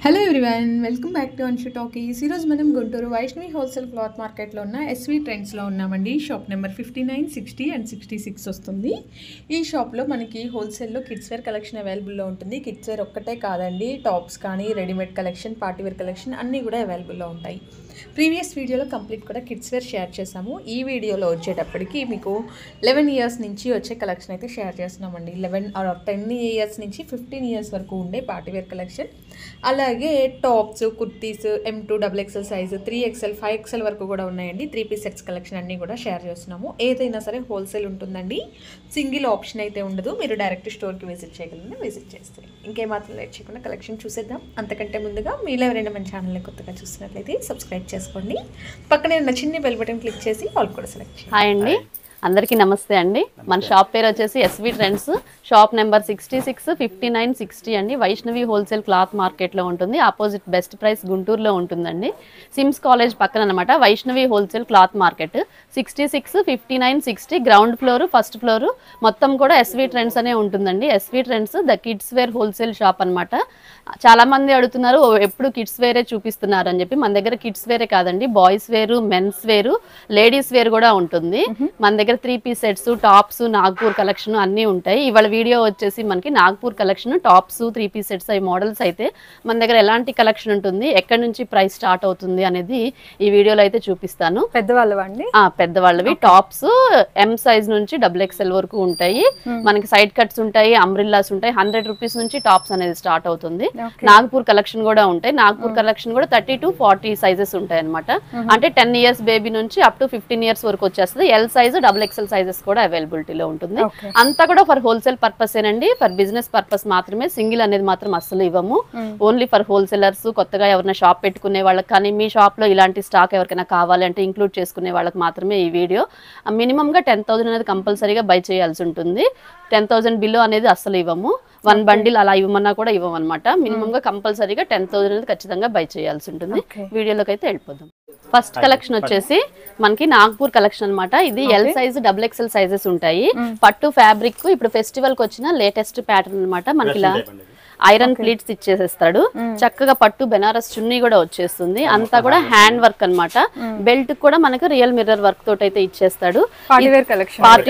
Hello everyone, welcome back to Anshu talkies. ఈరోజు మనం Guntur Vaishnavi wholesale cloth మార్కెట్లో ఉన్న ఎస్వి ట్రెండ్స్లో ఉన్నామండి. షాప్ నెంబర్ 59, 60 అండ్ 66 వస్తుంది. ఈ షాప్లో మనకి హోల్సేల్లో కిడ్స్ వేర్ కలెక్షన్ అవైలబుల్లో ఉంటుంది. కిడ్స్ వేర్ ఒక్కటే కాదండి, టాప్స్ కానీ readymade collection, party wear collection అన్నీ కూడా అవైలబుల్లో ఉంటాయి. ప్రీవియస్ వీడియోలో కంప్లీట్ కూడా కిడ్స్ వేర్ షేర్ చేసాము. ఈ వీడియోలో వచ్చేటప్పటికి మీకు 11 ఇయర్స్ నుంచి వచ్చే కలెక్షన్ అయితే షేర్ చేస్తున్నామండి. 10 ఇయర్స్ నుంచి 15 ఇయర్స్ వరకు ఉండే పార్టీ వేర్ కలెక్షన్, అలాగే tops, kurtis, M2 XXL size, 3XL 5XL వరకు కూడా ఉన్నాయండి. 3 పీస్ సెట్స్ కలెక్షన్ అన్నీ కూడా షేర్ చేస్తున్నాము. ఏదైనా సరే హోల్సేల్ ఉంటుందండి, సింగిల్ ఆప్షన్ అయితే ఉండదు. మీరు డైరెక్ట్ స్టోర్కి విజిట్ చేయగలరు, విజిట్ చేస్తారు. ఇంకేమాత్రం లేట్ చేయకుండా కలెక్షన్ చూసేద్దాం. అంతకంటే ముందుగా మీరు ఎవరైనా మన ఛానల్ని కొత్తగా చూసినట్లయితే సబ్స్క్రైబ్ చేసుకోండి. పక్కనే ఉన్న చిన్న బెల్ బటన్ క్లిక్ చేసి ఆల్ కూడా సెలెక్ట్ చేయండి. హాయ్ అండి, అందరికీ నమస్తే అండి. మన షాప్ పేరు వచ్చేసి ఎస్వి ట్రెండ్స్. షాప్ నెంబర్ 66, 59, 60 అండి. వైష్ణవి హోల్సేల్ క్లాత్ మార్కెట్లో ఉంటుంది. ఆపోజిట్ బెస్ట్ ప్రైస్ గుంటూరులో ఉంటుందండి. సిమ్స్ కాలేజ్ పక్కన అనమాట Vaishnavi wholesale cloth market. 66, 59, 60 ground floor, first floor మొత్తం కూడా ఎస్వి ట్రెండ్స్ అనే ఉంటుందండి. SV Trends the kids wear wholesale shop అనమాట. చాలా మంది అడుగుతున్నారు ఎప్పుడు కిడ్స్ వేరే చూపిస్తున్నారు అని చెప్పి. మన దగ్గర కిడ్స్ వేరే కాదండి, బాయ్స్ వేరు, మెన్స్ వేరు, లేడీస్ వేర్ కూడా ఉంటుంది. మన దగ్గర 3 piece sets, tops, Nagpur collection అన్నీ ఉంటాయి. ఇవాళ వీడియో వచ్చేసి మనకి Nagpur collection, tops, 3 piece sets అవి మోడల్స్ అయితే మన దగ్గర ఎలాంటి కలెక్షన్ ఉంటుంది, ఎక్కడి నుంచి ప్రైస్ స్టార్ట్ అవుతుంది అనేది ఈ వీడియోలో అయితే చూపిస్తాను. పెద్దవాళ్ళవి టాప్స్ M సైజ్ నుంచి XXL వరకు ఉంటాయి. మనకి సైడ్ కట్స్ ఉంటాయి, అంబ్రిల్లాస్ ఉంటాయి. 100 రూపీస్ నుంచి టాప్స్ అనేది స్టార్ట్ అవుతుంది. నాగ్పూర్ కలెక్షన్ కూడా ఉంటాయి. నాగ్పూర్ కలెక్షన్ కూడా 30 to 40 సైజెస్ ఉంటాయి అనమాట. అంటే 10 ఇయర్స్ బేబీ నుంచి అప్ టు 15 ఇయర్స్ వరకు వచ్చేస్తుంది. ఎల్ సైజు, XXL సైజెస్ కూడా అవైలబిలిటీలో ఉంటుంది. అంతా కూడా ఫర్ హోల్సేల్ పర్పస్ ఏనండి, ఫర్ బిజినెస్ పర్పస్ మాత్రమే. సింగిల్ అనేది మాత్రం అస్సలు ఇవ్వము. ఓన్లీ ఫర్ హోల్సేలర్స్, కొత్తగా ఎవరైనా షాప్ పెట్టుకునే వాళ్ళకి కానీ, మీ షాప్ లో ఇలాంటి స్టాక్ ఎవరికైనా కావాలంటే ఇంక్లూడ్ చేసుకునే వాళ్ళకి మాత్రమే ఈ వీడియో. మినిమం గా 10,000 అనేది కంపల్సరీగా బై చేయాల్సి ఉంటుంది. 10,000 బిలో అనేది అస్సలు ఇవ్వము. 1 బండిల్ అలా ఇవ్వమన్నా కూడా ఇవ్వమన్నమాట. మినిమం గా కంపల్సరీగా 10,000 అనేది ఖచ్చితంగా బై చేయాల్సి ఉంటుంది. వీడియోలోకి అయితే వెళ్ళిపోదాం. ఫస్ట్ కలెక్షన్ వచ్చేసి మనకి నాగ్పూర్ కలెక్షన్ అనమాట. ఇది ఎల్ సైజ్, XXL సైజెస్ ఉంటాయి. పట్టు ఫ్యాబ్రిక్ ఇప్పుడు ఫెస్టివల్ కి వచ్చిన లేటెస్ట్ ప్యాటర్న్ అనమాట. మనకి ఇలా ఐరన్ ప్లీట్స్ ఇచ్చేసేస్తాడు. చక్కగా పట్టు బెనారస్ చున్నీ కూడా వచ్చేస్తుంది. అంతా కూడా హ్యాండ్ వర్క్ అనమాట. బెల్ట్ కూడా మనకు రియల్ మిర్రర్ వర్క్ తోటి అయితే ఇచ్చేస్తాడు. పార్టీ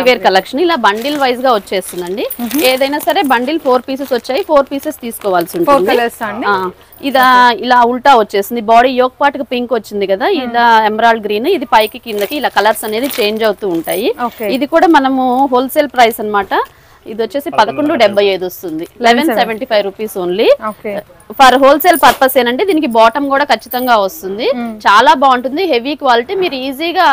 వేర్ కలెక్షన్ ఇలా బండిల్ వైజ్ గా వచ్చేస్తుందండి. ఏదైనా సరే బండిల్ 4 పీసెస్ వచ్చాయి, 4 పీసెస్ తీసుకోవాల్సి ఉంటుంది. ఇలా ఉల్టా వచ్చేసింది. బాడీ యోక్ పార్ట్ కి పింక్ వచ్చింది కదా, ఇలా ఎమరాల్డ్ గ్రీన్, ఇది పైకి కిందకి ఇలా కలర్స్ అనేది చేంజ్ అవుతూ ఉంటాయి. ఇది కూడా మనము హోల్సేల్ ప్రైస్ అనమాట. ఇది వచ్చేసి 1175 వస్తుంది. 1175 rupees only. For wholesale purpose ఏనంటే దీనికి బాటమ్ కూడా ఖచ్చితంగా వస్తుంది. చాలా బాగుంటుంది, హెవీ క్వాలిటీ. మీరు ఈజీగా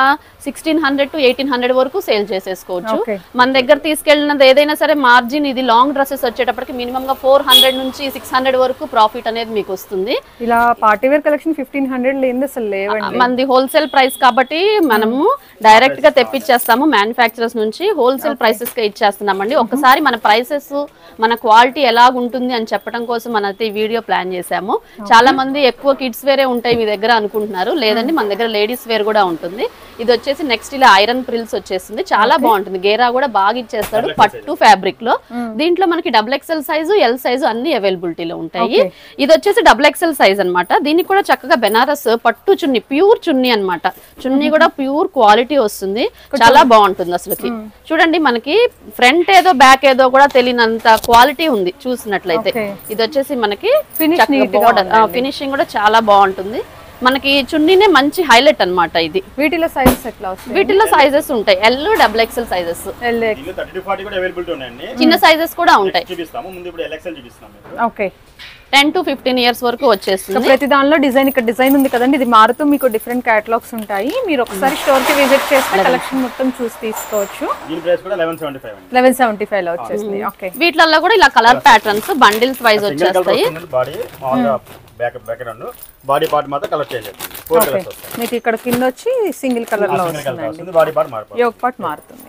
1600 to 1800 వరకు సేల్ చేసేసుకోవచ్చు. మన దగ్గర తీసుకెళ్ళినది ఏదైనా సరే మార్జిన్, ఇది లాంగ్ డ్రెస్సెస్ వచ్చేటప్పటికి మినిమం గా 400 నుంచి 600 వరకు ప్రాఫిట్ అనేది మీకు వస్తుంది. ఇలా పార్టీ వేర్ కలెక్షన్ 1500 లేని అసలు లేవండి. మనది హోల్సేల్ ప్రైస్ కాబట్టి మనము డైరెక్ట్ గా తెప్పించేస్తాము మ్యానుఫ్యాక్చరర్స్ నుంచి. హోల్సేల్ ప్రైసెస్ గా ఇచ్చేస్తున్నామండి. ఒకసారి మన ప్రైసెస్, మన క్వాలిటీ ఎలాగుంటుంది అని చెప్పడం కోసం మనైతే ఈ వీడియో ప్లాన్ చేసాము. చాలా మంది ఎక్కువ కిడ్స్ వేరే ఉంటాయి మీ దగ్గర అనుకుంటున్నారు. లేదండి, మన దగ్గర లేడీస్ వేర్ కూడా ఉంటుంది. ఇది వచ్చేసి నెక్స్ట్ ఇలా ఐరన్ ప్రిల్స్ వచ్చేస్తుంది. చాలా బాగుంటుంది. గేరా కూడా బాగా ఇచ్చేస్తాడు పట్టు ఫ్యాబ్రిక్ లో. దీంట్లో మనకి XXL సైజు, ఎల్ సైజు అన్ని అవైలబిలిటీలో ఉంటాయి. ఇది వచ్చేసి XXL సైజ్ అనమాట. దీనికి కూడా చక్కగా బెనారస్ పట్టు చున్నీ, ప్యూర్ చున్నీ అనమాట. చున్నీ కూడా ప్యూర్ క్వాలిటీ వస్తుంది. చాలా బాగుంటుంది అసలుకి. చూడండి, మనకి ఫ్రంట్ ఏదో బ్యాక్ ఏదో కూడా తెలియనంత క్వాలిటీ ఉంది చూసినట్లయితే. ఇది వచ్చేసి మనకి ఫినిషింగ్ కూడా చాలా బాగుంటుంది. మనకి చున్నీనే మంచి హైలైట్ అనమాట. ఇది వీటిలో సైజెస్ ఎట్లా వస్తాయి? వీటిలో సైజెస్ ఉంటాయి, ఎల్, XXL సైజెస్, చిన్న సైజెస్ కూడా ఉంటాయి. 10 to 15 ఇయర్స్ వరకు వచ్చేస్తుంది. ప్రతి దానిలో డిజైన్, ఇక్కడ డిజైన్ ఉంది కదండి, ఇది మారుతూ మీకు డిఫరెంట్ కేటలాగ్స్ ఉంటాయి. మీరు ఒకసారి స్టోర్ కి విజిట్ చేస్తే కలెక్షన్ మొత్తం చూసి తీసుకోవచ్చు. 1175 లో వచ్చేసింది. ఓకే, వీటిల్లో కూడా ఇలా కలర్ ప్యాటర్న్స్ బండిల్స్ వైజ్ వచ్చేస్తాయి. బాడీ పార్ట్ మాత్రం కలర్ చేంజ్ అవుతుంది. 4 కలర్స్ వస్తాయి. మీకు ఇక్కడ కింద వచ్చి సింగిల్ కలర్ లో వస్తుంది. బాడీ పార్ట్ మారుతుంది, యోక్ పార్ట్ మారుతుంది.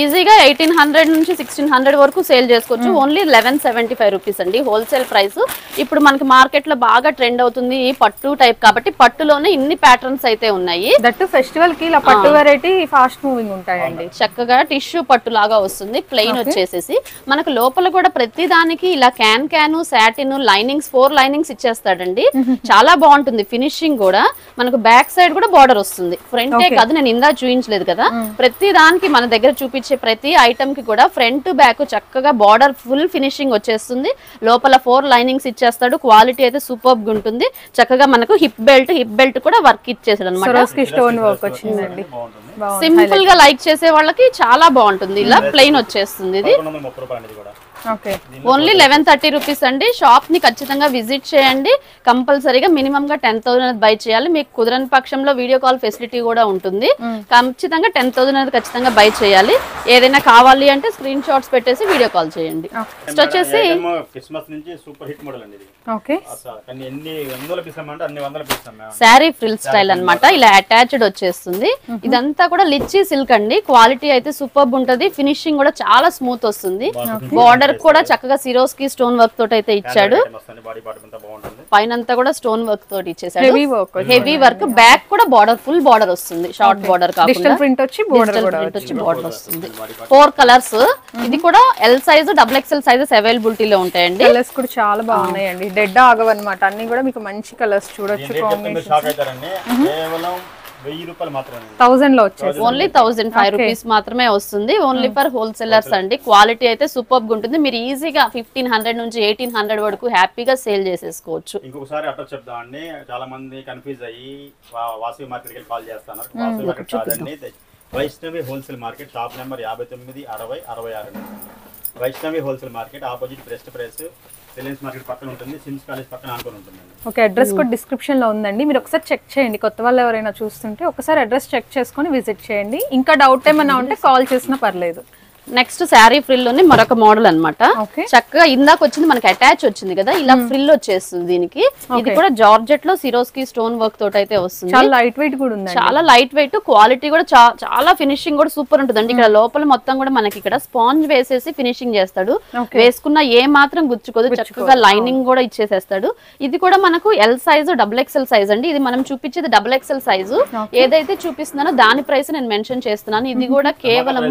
ఈజీగా 1800 నుంచి 1600 వరకు సేల్ చేసుకోవచ్చు. ఓన్లీ 1175 రూపీస్ అండి హోల్సేల్ ప్రైస్. ఇప్పుడు మనకి మార్కెట్ లో బాగా ట్రెండ్ అవుతుంది పట్టు టైప్ కాబట్టి, పట్టులోనే ఇన్ని ప్యాటర్న్స్ అయితే ఉన్నాయి. దట్టు ఫెస్టివల్ కి ఇలా పట్టు వెరైటీ ఫాస్ట్ మూవింగ్ ఉంటాయండి. చక్కగా టిష్యూ పట్టు లాగా వస్తుంది, ప్లెయిన్ వచ్చేసేసి. మనకు లోపల కూడా ప్రతి దానికి ఇలా క్యాన్, సాటిన్, లైనింగ్స్ 4 లైనింగ్స్ ఇచ్చేస్తాడండి. అండి, చాలా బాగుంటుంది ఫినిషింగ్ కూడా. మనకు బ్యాక్ సైడ్ కూడా బార్డర్ వస్తుంది, ఫ్రంటే కాదు, నేను ఇందా చూపించలేదు కదా, ప్రతి దానికి మన దగ్గర చూపించే ప్రతి ఐటమ్ కి కూడా ఫ్రంట్ బ్యాక్ చక్కగా బార్డర్ ఫుల్ ఫినిషింగ్ వచ్చేస్తుంది. లోపల 4 లైనింగ్స్ ఇచ్చేస్తాడు. క్వాలిటీ అయితే సూపర్ గా ఉంటుంది. చక్కగా మనకు హిప్ బెల్ట్ కూడా వర్క్ ఇచ్చేసాడు అనమాట. స్టోన్ వర్క్ వచ్చిందండి. సింపుల్ గా లైక్ చేసే వాళ్ళకి చాలా బాగుంటుంది. ఇలా ప్లెయిన్ వచ్చేస్తుంది. ఇది ఓన్లీ 1130 రూపీస్ అండి. షాప్ ని ఖచ్చితంగా విజిట్ చేయండి. కంపల్సరీగా మినిమం గా 10,000 బై చేయాలి. మీకు కుదరని పక్షంలో వీడియో కాల్ ఫెసిలిటీ కూడా ఉంటుంది. ఖచ్చితంగా 10,000 అనేది ఖచ్చితంగా బై చేయాలి. ఏదైనా కావాలి అంటే స్క్రీన్ షాట్స్ పెట్టేసి వీడియో కాల్ చేయండి. నెక్స్ట్ వచ్చేసి క్రిస్మస్ నుంచి సూపర్ హిట్ మోడల్ అండి ఇది. ఓకే, శారీ ఫ్రిల్ స్టైల్ అన్నమాట. ఇలా అటాచ్డ్ వచ్చేస్తుంది. ఇదంతా కూడా లిచ్చి సిల్క్ అండి. క్వాలిటీ అయితే సూపర్ ఉంటది. ఫినిషింగ్ కూడా చాలా స్మూత్ వస్తుంది. బార్డర్ కూడా చక్కగా సిరోస్కి స్టోన్ వర్క్ తోటి అయితే ఇచ్చాడు. పైన అంతా కూడా స్టోన్ వర్క్ తోటి ఇచ్చేసాడు. Heavy work. బ్యాక్ కూడా బార్డర్ ఫుల్ బార్డర్ వస్తుంది. షార్ట్ బార్డర్ కాకుండా ప్రింట్ వచ్చి బార్డర్ వస్తుంది. 4 కలర్స్. ఇది కూడా ఎల్ సైజ్, XXL సైజెస్ అవైలబిలిటీలో ఉంటాయండి. కలర్స్ కూడా చాలా బాగున్నాయండి. డెడ్ ఆగవు అన్నమాట. అన్ని కూడా మీకు మంచి కలర్స్ చూడొచ్చు. 1000 రూపాయలు మాత్రమే. 1000 లో వచ్చేసి ఓన్లీ 1005 రూపీస్ మాత్రమే వస్తుంది. ఓన్లీ ఫర్ హోల్సేలర్స్ అండి. క్వాలిటీ అయితే సూపర్ గా ఉంటుంది. మీరు ఈజీగా 1500 నుంచి 1800 వరకు హ్యాపీగా సేల్ చేసేసుకోవచ్చు. ఇంకొకసారి అడ్రస్ చెప్దామండి. చాలా మంది కన్ఫ్యూజ్ అయ్యి వాసవి మార్కెట్ కి కాల్ చేస్తున్నారు. వాసవి మార్కెట్ కాదండి, Vaishnavi wholesale market. Shop number 596066. Vaishnavi wholesale market, opposite best price Reliance market పక్కన ఉంటుంది. సిమ్స్ కాలేజ్ పక్కన ఆనుకొని ఉంటుంది. ఓకే, అడ్రస్ కూడా డిస్క్రిప్షన్ లో ఉందండి. మీరు ఒకసారి చెక్ చేయండి. కొత్త వాళ్ళు ఎవరైనా చూస్తుంటే ఒకసారి అడ్రస్ చెక్ చేసుకొని విజిట్ చేయండి. ఇంకా డౌట్ ఏమన్నా ఉంటే కాల్ చేసినా పర్లేదు. నెక్స్ట్ శారీ ఫ్రిల్ లోనే మరొక మోడల్ అన్నమాట. చక్కగా ఇందాక వచ్చింది మనకి అటాచ్ వచ్చింది కదా, ఇలా ఫ్రిల్ వచ్చేస్తుంది దీనికి. ఇది కూడా జార్జెట్ లో సిరోస్కి స్టోన్ వర్క్ తోటి అయితే వస్తుంది. చాలా లైట్ వెయిట్ కూడా ఉంది. చాలా లైట్ వెయిట్. క్వాలిటీ కూడా చాలా ఫినిషింగ్ కూడా సూపర్ ఉంటుంది. ఇక్కడ లోపల మొత్తం కూడా మనకి ఇక్కడ స్పాంజ్ వేసేసి ఫినిషింగ్ చేస్తాడు. వేసుకున్న ఏ మాత్రం గుచ్చుకోదు. చక్కగా లైనింగ్ కూడా ఇచ్చేసేస్తాడు. ఇది కూడా మనకు ఎల్ సైజ్, XXL సైజ్ అండి. ఇది మనం చూపించేది XXL సైజు. ఏదైతే చూపిస్తున్నానో దాని ప్రైస్ నేను మెన్షన్ చేస్తున్నాను. ఇది కూడా కేవలం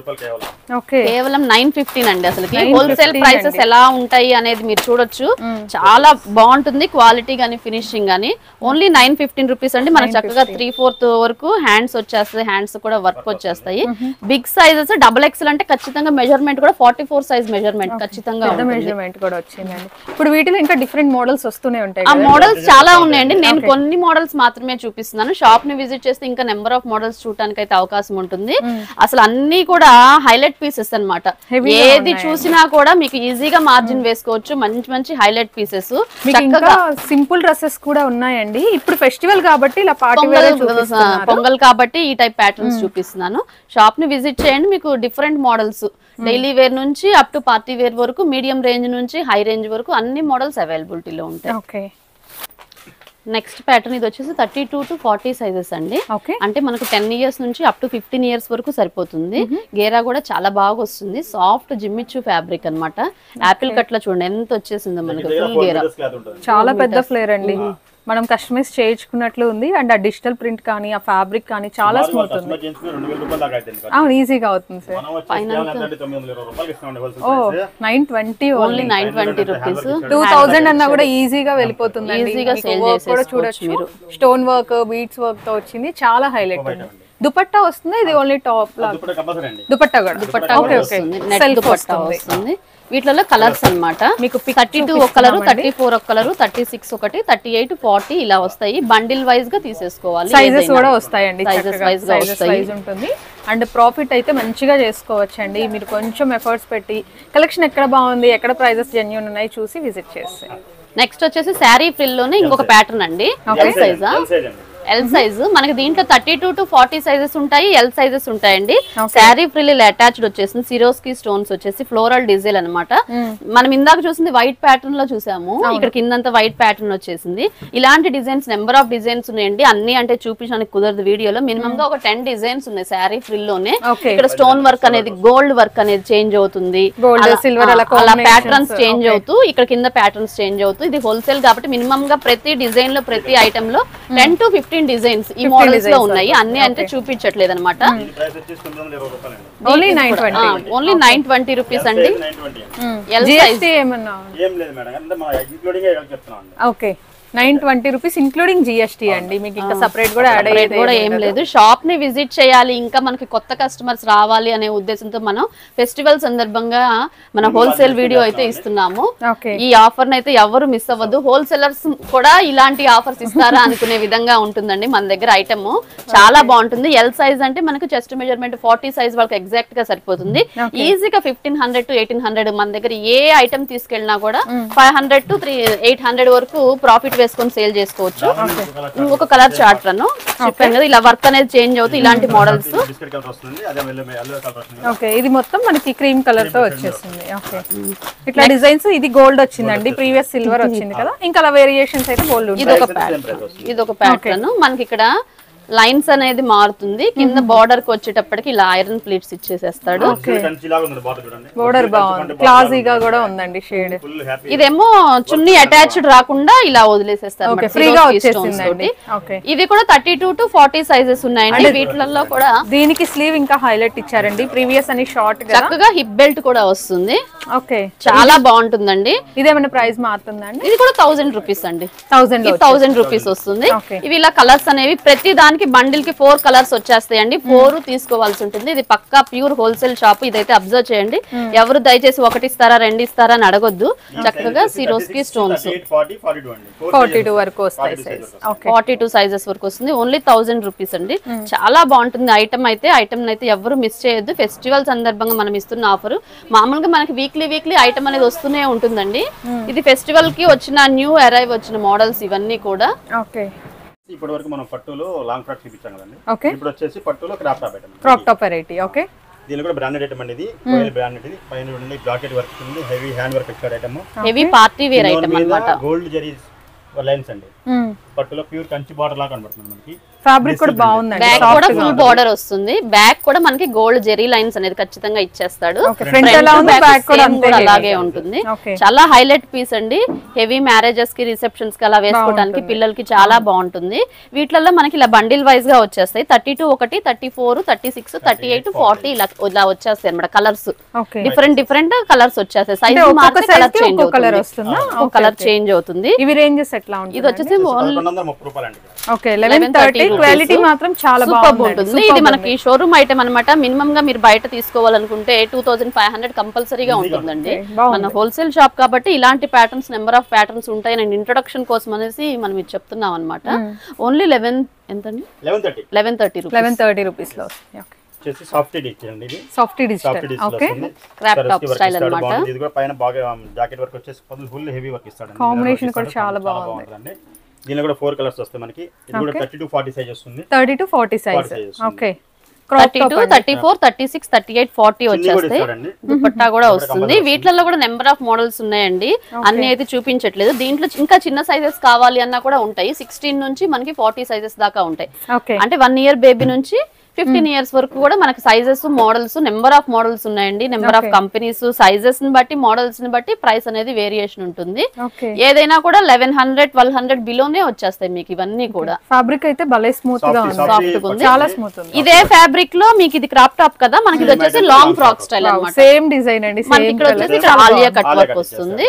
915 అండి. అసలు హోల్సేల్ ప్రైసెస్ ఎలా ఉంటాయి అనేది మీరు చూడొచ్చు. చాలా బాగుంటుంది క్వాలిటీ గానీ ఫినిషింగ్ గానీ. ఓన్లీ 915 రూపీస్ అండి. మనకు చక్కగా 3/4 వరకు హ్యాండ్స్ వచ్చేస్తాయి. హ్యాండ్స్ కూడా వర్క్ వచ్చేస్తాయి. బిగ్ సైజెస్ XXL అంటే ఖచ్చితంగా మెజర్మెంట్ కూడా 44 సైజ్ మెజర్మెంట్ ఖచ్చితంగా మెజర్మెంట్ కూడా వచ్చిందండి. ఇప్పుడు వీటిలో ఇంకా డిఫరెంట్ మోడల్స్ వస్తూనే ఉంటాయి. ఆ మోడల్స్ చాలా ఉన్నాయండి. నేను కొన్ని మోడల్స్ మాత్రమే చూపిస్తున్నాను. షాప్ ని విజిట్ చేస్తే ఇంకా నెంబర్ ఆఫ్ మోడల్స్ చూడడానికి అయితే అవకాశం ఉంటుంది. అసలు అన్ని కూడా హైలైట్ పీసెస్ అన్నమాట. ఏది చూసినా కూడా మీకు ఈజీగా మార్జిన్ వేసుకోవచ్చు. మంచి మంచి హైలైట్ పీసెస్. సింపుల్ డ్రెస్సెస్ కూడా ఉన్నాయండి. ఇప్పుడు ఫెస్టివల్ కాబట్టి ఇలా పొంగల్ కాబట్టి ఈ టైప్ ప్యాటర్న్స్ చూపిస్తున్నాను. షాప్ ని విజిట్ చేయండి. మీకు డిఫరెంట్ మోడల్స్ డైలీ వేర్ నుంచి అప్ టు పార్టీ వేర్ వరకు, మీడియం రేంజ్ నుంచి హై రేంజ్ వరకు అన్ని మోడల్స్ అవైలబిలిటీలో ఉంటాయి. నెక్స్ట్ ప్యాటర్న్ ఇది వచ్చేసి 32 to 40 సైజెస్ అండి. అంటే మనకు 10 ఇయర్స్ నుంచి అప్ టు 15 ఇయర్స్ వరకు సరిపోతుంది. గేరా కూడా చాలా బాగా వస్తుంది. సాఫ్ట్ జిమ్మిచ్చు ఫ్యాబ్రిక్ అన్నమాట. యాపిల్ కట్ లో చూడండి ఎంత వచ్చేసిందో మనకు. ఫుల్ గేరా చాలా పెద్ద ఫ్లేర్ అండి. మనం కస్టమైజ్ చేయించుకున్నట్లు ఉంది. అండ్ ఆ డిజిటల్ ప్రింట్ కానీ ఆ ఫ్యాబ్రిక్ కానీ చాలా స్మూత్ ఉంది. ఈజీగా అవుతుంది సార్. 920 only 920 rupees. 2000 అన్నా కూడా ఈజీగా వెళ్ళిపోతుంది. ఈజీగా సేల్ కూడా చూడొచ్చు. స్టోన్ వర్క్, బీడ్స్ వర్క్ తో వచ్చింది. చాలా హైలైట్ ఉంది. దుపట్టా వస్తుంది. ఇది ఓన్లీ టాప్ దుపట్టా కూడా. దుపట్టా వస్తుంది. నెట్ దుపట్టా వస్తుంది. వీటిలో కలర్స్ అన్నమాట. మీకు 32 ఒక కలర్, 34 ఒక కలర్, 36 ఒకటి, 38, 40 ఇలా వస్తాయి. బండిల్ వైజ్ గా తీసేసుకోవాలి. సైజెస్ కూడా వస్తాయండి. సైజెస్ వైజ్ గా వస్తాయి. ఉంటుంది. అండ్ ప్రాఫిట్ అయితే మంచిగా చేసుకోవచ్చండి. మీరు కొంచెం ఎఫర్ట్స్ పెట్టి కలెక్షన్ ఎక్కడ బాగుంది, ఎక్కడ ప్రైజెస్ జెన్యూన్ ఉన్నాయి చూసి విజిట్ చేస్తే. నెక్స్ట్ వచ్చేసి శారీ ఫ్రిల్ లోనే ఇంకొక ప్యాటర్న్ అండి. సైజా ఎల్ సైజ్. మనకి దీంట్లో 32 to 40 సైజెస్ ఉంటాయి. ఎల్ సైజెస్ ఉంటాయండి. శారీ ఫ్రిల్ అటాచ్డ్ వచ్చేసింది. సిరోస్కి స్టోన్స్ వచ్చేసి ఫ్లోరల్ డిజైన్ అనమాట. మనం ఇందాక చూసింది వైట్ ప్యాటర్న్ లో చూసాము. ఇక్కడ కిందంతా వైట్ ప్యాటర్న్ వచ్చేసింది. ఇలాంటి డిజైన్స్ నెంబర్ ఆఫ్ డిజైన్స్ ఉన్నాయండి. అన్ని అంటే చూపించడానికి కుదరదు వీడియోలో. మినిమం గా ఒక 10 డిజైన్స్ ఉన్నాయి శారీ ఫ్రిల్ లోనే. ఇక్కడ స్టోన్ వర్క్ అనేది, గోల్డ్ వర్క్ అనేది చేంజ్ అవుతుంది. అలా ప్యాటర్న్స్ చేంజ్ అవుతూ ఇక్కడ కింద ప్యాటర్న్స్ చేంజ్ అవుతూ. ఇది హోల్సేల్ కాబట్టి మినిమం గా ప్రతి డిజైన్ లో, ప్రతి ఐటమ్ లో 10 to 15 15 డిజైన్స్ ఈ మోడల్స్ లో ఉన్నాయి, అన్ని అంటే చూపించట్లేదు అనమాట. దీని ప్రైస్ వచ్చేసి 920 రూపాయలండి. ఓన్లీ 920. ఓన్లీ 920 రూపీస్ అండి. 920 L size. జిఎస్టీ ఏమన్నా? ఏం లేదు మేడం, అంటే మా ఇంక్లూడింగ్ చెప్తున్నాం అండి. ఓకే 920 రూపీస్ ఇంక్లూడింగ్ జిఎస్టీ అండి. మీకు ఇంకా సపరేట్ కూడా యాడ్ రేట్ కూడా ఏం లేదు. షాప్ ని విజిట్ చేయాలి, ఇంకా మనకి కొత్త కస్టమర్స్ రావాలి అనే ఉద్దేశంతో మనం ఫెస్టివల్ సందర్భంగా మన హోల్సేల్ వీడియో అయితే ఇస్తున్నాము. ఓకే ఈ ఆఫర్ అయితే ఎవరు మిస్ అవ్వద్దు. హోల్సేలర్స్ కూడా ఇలాంటి ఆఫర్స్ ఇస్తారా అనుకునే విధంగా ఉంటుందండి మన దగ్గర ఐటమ్. చాలా బాగుంటుంది. ఎల్ సైజ్ అంటే మనకు చెస్ట్ మెజర్మెంట్ 40 సైజ్ వాళ్ళకి ఎగ్జాక్ట్ గా సరిపోతుంది. ఈజీగా 1500 to 1800 మన దగ్గర ఏ ఐటమ్ తీసుకెళ్ళినా కూడా 500 to 800 వరకు ప్రాఫిట్ వేసుకొని సేల్ చేసుకోవచ్చు. ఒక కలర్ చార్ట్ రన్ చెప్పాను కదా, ఇలా వర్క్ అనేది చేంజ్ అవుతుంది. ఇలాంటి మోడల్స్ బిస్కెట్ కలర్ వస్తుంది, అదే ఎల్లో కలర్ వస్తుంది. ఓకే ఇది మొత్తం మనకి క్రీమ్ కలర్ తో వచ్చేసింది. ఓకే ఇట్లా డిజైన్స్, ఇది గోల్డ్ వచ్చిందండి, ప్రీవియస్ సిల్వర్ వచ్చింది కదా, ఇంకా అలా వేరియేషన్స్ అయితే గోల్డ్ ఉంటుంది. ఇది ఒక ప్యాటర్న్. మనకి ఇక్కడ లైన్స్ అనేది మారుతుంది. కింద బార్డర్ కి వచ్చేటప్పటికి ఇలా ఐరన్ ప్లీట్స్ ఇచ్చేసేస్తాడు. బోర్డర్ బాగుంది, క్లాసీగా కూడా ఉందండి షేడ్. ఇదేమో చున్నీ అటాచ్డ్ రాకుండా ఇలా వదిలేసేస్తారు ఫ్రీగా వచ్చేసిందండి. ఓకే ఇది కూడా 32 to 40 సైజెస్ ఉన్నాయండి. వీటిలలో కూడా దీనికి స్లీవ్ ఇంకా హైలైట్ ఇచ్చారండి, ప్రీవియస్ అని షార్ట్ గా చక్కగా హిప్ బెల్ట్ కూడా వస్తుంది. ఓకే చాలా బాగుంటుందండి. ఇదేమైనా ప్రైస్ మారుతుందండి? ఇది కూడా 1000 రూపీస్ అండి. 1000 రూపీస్ వస్తుంది. ఇవి ఇలా కలర్స్ అనేవి ప్రతి దానికి బండిల్ కి 4 కలర్స్ వచ్చేస్తాయండి. 4 తీసుకోవాల్సి ఉంటుంది. ఇది పక్కా ప్యూర్ హోల్సేల్ షాప్. ఇదైతే అబ్జర్వ్ చేయండి. ఎవరు దయచేసి 1 ఇస్తారా 2 ఇస్తారా అని అడగొద్దు. చక్కగా సిరోస్కి స్టోన్స్ 42 వరకు వస్తాయి సైజ్. ఓకే 42 సైజెస్ వరకు వస్తుంది. ఓన్లీ 1000 రూపీస్ అండి. చాలా బాగుంటుంది ఐటమ్ అయితే. ఎవరు మిస్ చేయొద్దు. ఫెస్టివల్ సందర్భంగా మనం ఇస్తున్న ఆఫర్. మామూలుగా మనకి వీక్లీ ఐటమ్ అనేది వస్తూనే ఉంటుందండి. ఇది ఫెస్టివల్ కి వచ్చిన న్యూ అరైవ్ వచ్చిన మోడల్స్ ఇవన్నీ కూడా. ఓకే ఇప్పటి వరకు మనం పట్టులో లాంగ్ ఫ్రాక్ చూపించాం కదండి. ఓకే ఇప్పుడు వచ్చేసి పట్టులో crop top item. Crop top variety. Okay దీనిలో కూడా బ్రాండెడ్ ఐటమ్ అండి. ఇది కోయల్ బ్రాండెడ్. ఇది పైన ఉండి జాకెట్ వర్క్ ఉంది, హెవీ హ్యాండ్ వర్క్ ఇచ్చాడు item. Heavy party wear item అన్నమాట. గోల్డ్ జరీ లైన్స్ అండి. పట్టులో ప్యూర్ కంచి బార్డర్ లాగా కనబడుతుంది మనకి. ఫ్యాబ్రిక్ కూడా బాగుందండి. బ్యాక్ కూడా ఫుల్ బార్డర్ వస్తుంది. బ్యాక్ కూడా మనకి గోల్డ్ జెరీ లైన్స్ అనేది ఖచ్చితంగా ఇచ్చేస్తాడు. అలాగే ఉంటుంది. చాలా హైలైట్ పీస్ అండి. హెవీ మ్యారేజెస్ కి, రిసెప్షన్స్ కి అలా వేసుకోవడానికి పిల్లలకి చాలా బాగుంటుంది. వీటిల్లో మనకి ఇలా బండిల్ వైజ్ గా వచ్చేస్తాయి. 32 ఒకటి, 34, 36, 38, 40 ఇలా వచ్చేస్తాయి అనమాట. కలర్స్ డిఫరెంట్ కలర్స్ వచ్చేస్తాయి. సైజ్ మాత్రం కలర్ చేంజ్ అవుతుంది. ఇవి రేంజెస్ ఎట్లా ఉంటాయి? ఇది వచ్చేసి 230 రూపాయలండి. ఓకే 1130. క్వాలిటీ మాత్రం చాలా బాగుంటుంది. ఇది మనకి షోరూమ్ ఐటమ్ అన్నమాట. మినిమం గా మీరు బయట తీసుకోవాలనుకుంటే 2500 కంపల్సరీగా ఉంటుందండి. మన హోల్సేల్ షాప్ కాబట్టి ఇలాంటి ప్యాటర్న్స్, నెంబర్ ఆఫ్ ప్యాటర్న్స్ ఉంటాయి. నేను ఇంట్రొడక్షన్ కోసం అనేసి మనం ఇది చెప్తున్నాం అనమాట. ఓన్లీ 1130 రూపీస్ లో. సాఫ్ట్ డిజిటల్ ఇది. Soft digital. Okay crop top style అన్నమాట. ఇది కూడా పైన బాగా జాకెట్ వర్క్ వచ్చేసి ఫుల్ హెవీ వర్క్ ఇస్తాడు. కాంబినేషన్ కూడా చాలా బాగుంది. దీనిలో కూడా 4 కలర్స్ వస్తాయి మనకి. ఇది కూడా 30 to 40 సైజ్ వస్తుంది. 30 to 40 సైజ్. ఓకే 32, 34, 36, 38, 40 వచ్చేస్తాయి. దుపట్టా కూడా వస్తుంది. వీటిలలో కూడా నెంబర్ ఆఫ్ మోడల్స్ ఉన్నాయండి. అన్ని అయితే చూపించట్లేదు. దీంట్లో ఇంకా చిన్న సైజెస్ కావాలి అన్నా కూడా ఉంటాయి. 16 నుంచి మనకి 40 సైజెస్ దాకా ఉంటాయి. అంటే 1 year బేబీ నుంచి 15 years వరకు కూడా మనకి sizes, models, number of models ఉన్నాయండి. నెంబర్ ఆఫ్ కంపెనీస్, సైజెస్ ని బట్టి, మోడల్స్ ని బట్టి ప్రైస్ అనేది వేరియేషన్ ఉంటుంది. ఏదైనా కూడా 1100, 1200 బిలోనే వచ్చేస్తాయి మీకు ఇవన్నీ కూడా. ఫ్యాబ్రిక్ అయితే భలే స్మూత్ గా ఉంది, సాఫ్ట్ గా ఉంది, చాలా స్మూత్ ఉంది. ఇదే ఫ్యాబ్రిక్ లో మీకు ఇది క్రాప్ టాప్ కదా, మనకి ఇది వచ్చేసి లాంగ్ ఫ్రాక్ స్టైల్ అన్నమాట. సేమ్ డిజైన్ అండి. మనకి ఇక్కడ వచ్చేసి ఆలియా కట్ వర్క్ వస్తుంది.